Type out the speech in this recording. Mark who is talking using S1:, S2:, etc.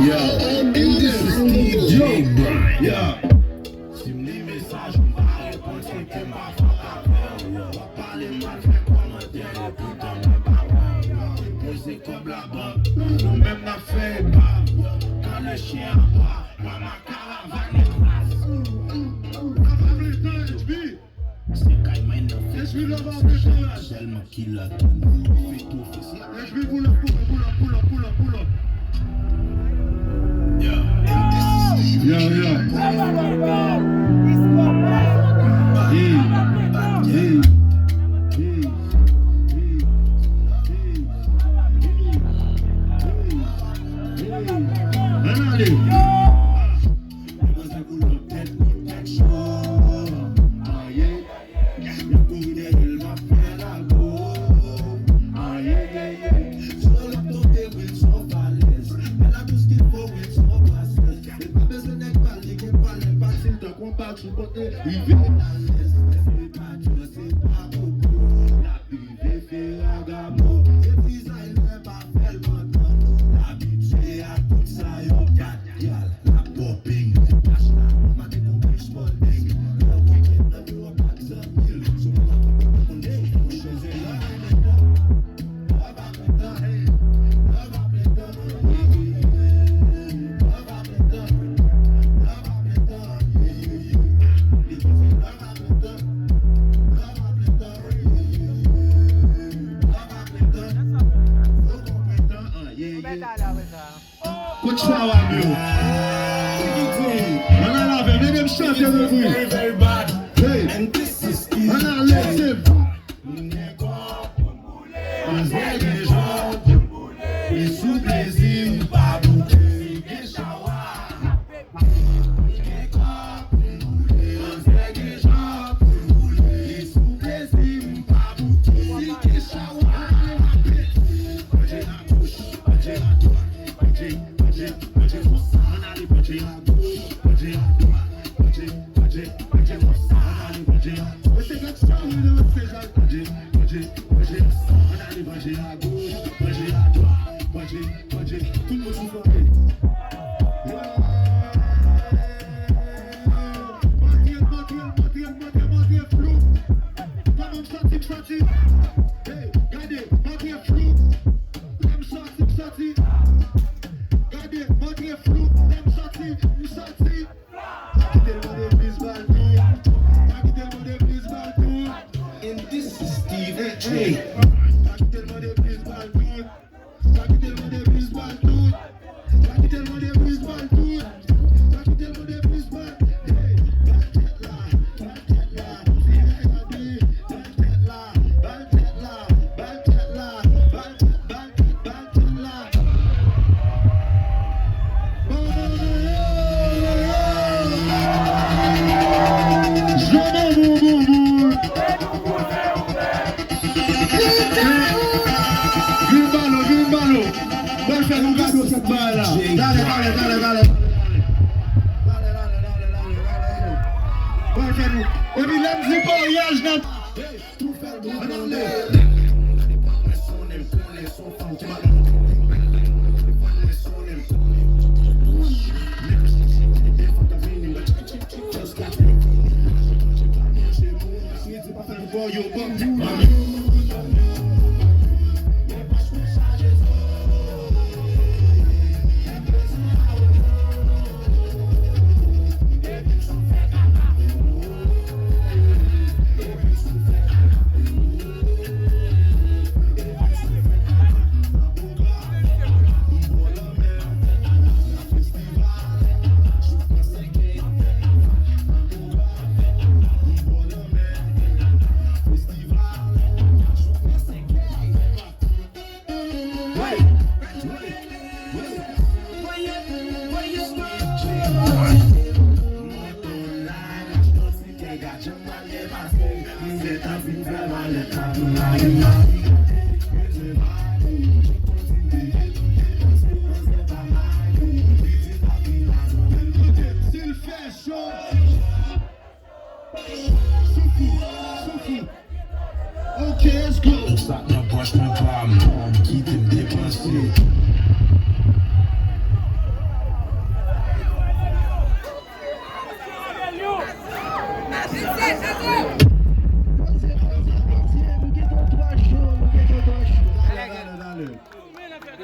S1: Yo, this is DJ Bryan. Yeah. Si m'li message m'a répondre c'est que m'a fait va parler mal fait commentaire putain m'a pas poser comme là-bas nous même n'a fait pas quand le chien aboie moi ma caravane écrase c'est quand même seulement qui l'a fait tout fait pull up. Put shower on you. Man, I love him. Let him shut him with you. Very, very bad. Hey. And this is Steve. Man, I let him. Il sous plaisir, pas bouquet, il shower. Tout faire